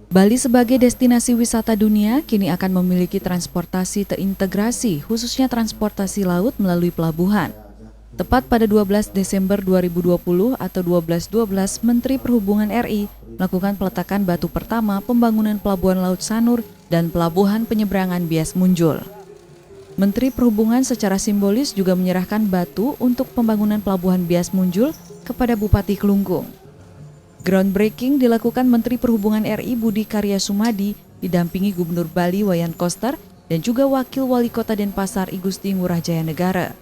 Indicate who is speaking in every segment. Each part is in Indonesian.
Speaker 1: Bali sebagai destinasi wisata dunia kini akan memiliki transportasi terintegrasi, khususnya transportasi laut melalui pelabuhan. Tepat pada 12 Desember 2020 atau 12.12, Menteri Perhubungan RI melakukan peletakan batu pertama pembangunan Pelabuhan Laut Sanur dan Pelabuhan Penyeberangan Bias Munjul. Menteri Perhubungan secara simbolis juga menyerahkan batu untuk pembangunan Pelabuhan Bias Munjul kepada Bupati Kelungkung. Groundbreaking dilakukan Menteri Perhubungan RI Budi Karya Sumadi didampingi Gubernur Bali Wayan Koster dan juga Wakil Wali Kota Denpasar I Gusti Ngurah Jaya Negara.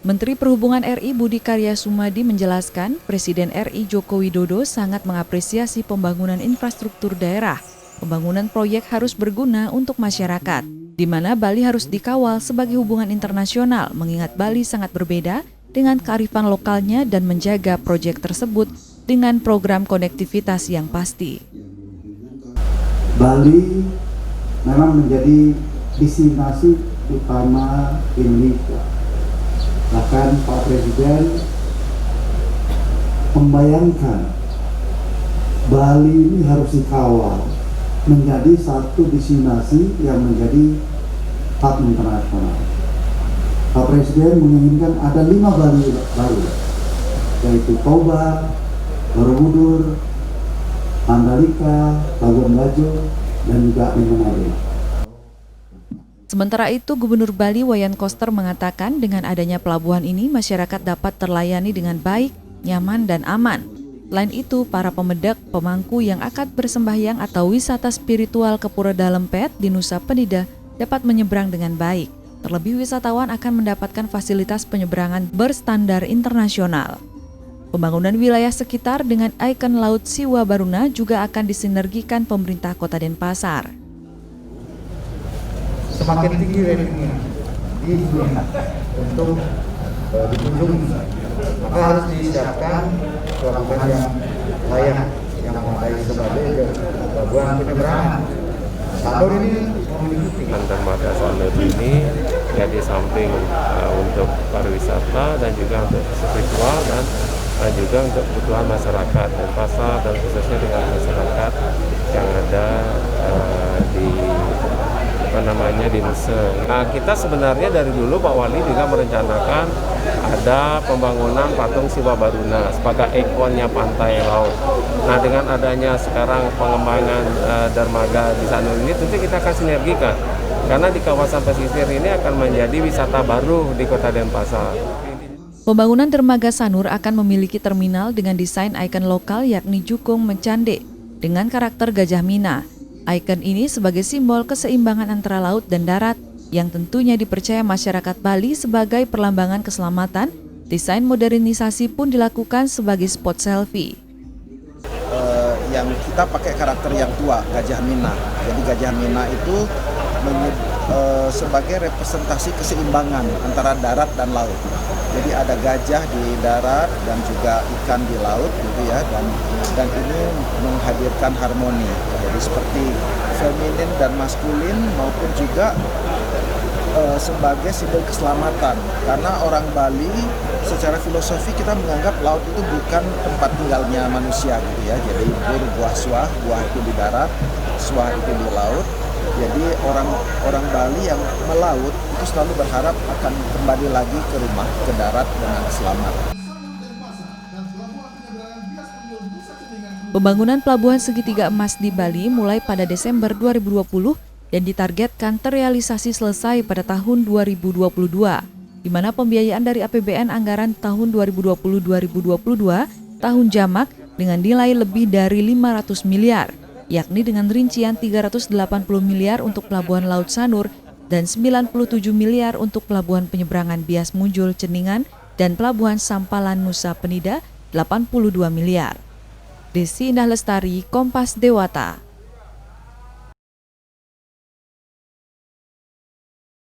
Speaker 1: Menteri Perhubungan RI Budi Karya Sumadi menjelaskan Presiden RI Joko Widodo sangat mengapresiasi pembangunan infrastruktur daerah. Pembangunan proyek harus berguna untuk masyarakat, di mana Bali harus dikawal sebagai hubungan internasional mengingat Bali sangat berbeda dengan kearifan lokalnya dan menjaga proyek tersebut dengan program konektivitas yang pasti.
Speaker 2: Bali memang menjadi destinasi utama Indonesia. Bahkan Pak Presiden membayangkan Bali ini harus dikawal menjadi satu destinasi yang menjadi hub internasional. Pak Presiden menginginkan ada 5 Bali baru, yaitu Toba, Borobudur, Mandalika, Labuan Bajo, dan juga Manado.
Speaker 1: Sementara itu, Gubernur Bali Wayan Koster mengatakan dengan adanya pelabuhan ini masyarakat dapat terlayani dengan baik, nyaman, dan aman. Selain itu, para pemedak, pemangku yang akan bersembahyang atau wisata spiritual ke Pura Dalempet di Nusa Penida dapat menyeberang dengan baik. Terlebih wisatawan akan mendapatkan fasilitas penyeberangan berstandar internasional. Pembangunan wilayah sekitar dengan ikon Laut Siwa Baruna juga akan disinergikan pemerintah Kota Denpasar.
Speaker 3: Semakin tinggi ratingnya di dunia untuk dikunjungi, maka harus disiapkan pelabuhan yang layak, yang memadai sebagai pelabuhan penyeberangan. Sanur ini memiliki
Speaker 4: dermaga Sanur ini ya di samping untuk pariwisata dan juga untuk spiritual dan juga untuk kebutuhan masyarakat Denpasar dan khususnya dengan masyarakat yang ada di Nusa. Nah, kita sebenarnya dari dulu Pak Wali juga merencanakan ada pembangunan patung Siwa Baruna sebagai ikonnya pantai laut. Nah, dengan adanya sekarang pengembangan dermaga di Sanur ini tentu kita akan sinergikan karena di kawasan pesisir ini akan menjadi wisata baru di Kota Denpasar.
Speaker 1: Pembangunan dermaga Sanur akan memiliki terminal dengan desain ikon lokal yakni Jukung Mencande dengan karakter Gajah Mina. Ikon ini sebagai simbol keseimbangan antara laut dan darat yang tentunya dipercaya masyarakat Bali sebagai perlambangan keselamatan. Desain modernisasi pun dilakukan sebagai spot selfie.
Speaker 5: Yang kita pakai karakter yang tua, Gajah Mina. Jadi Gajah Mina itu sebagai representasi keseimbangan antara darat dan laut. Jadi ada gajah di darat dan juga ikan di laut gitu ya, dan ini menghadirkan harmoni. Jadi seperti feminin dan maskulin maupun juga sebagai simbol keselamatan. Karena orang Bali secara filosofi kita menganggap laut itu bukan tempat tinggalnya manusia gitu ya. Jadi buah suah, buah itu di darat, suah itu di laut. Jadi orang Bali yang melaut itu selalu berharap akan kembali lagi ke rumah, ke darat dengan selamat.
Speaker 1: Pembangunan Pelabuhan Segitiga Emas di Bali mulai pada Desember 2020 dan ditargetkan terrealisasi selesai pada tahun 2022, di mana pembiayaan dari APBN anggaran tahun 2020-2022 tahun jamak dengan nilai lebih dari 500 miliar. Yakni dengan rincian 380 miliar untuk Pelabuhan Laut Sanur dan 97 miliar untuk Pelabuhan Penyeberangan Bias Munjul Ceningan dan Pelabuhan Sampalan Nusa Penida 82 miliar. Desi Indah Lestari, Kompas Dewata.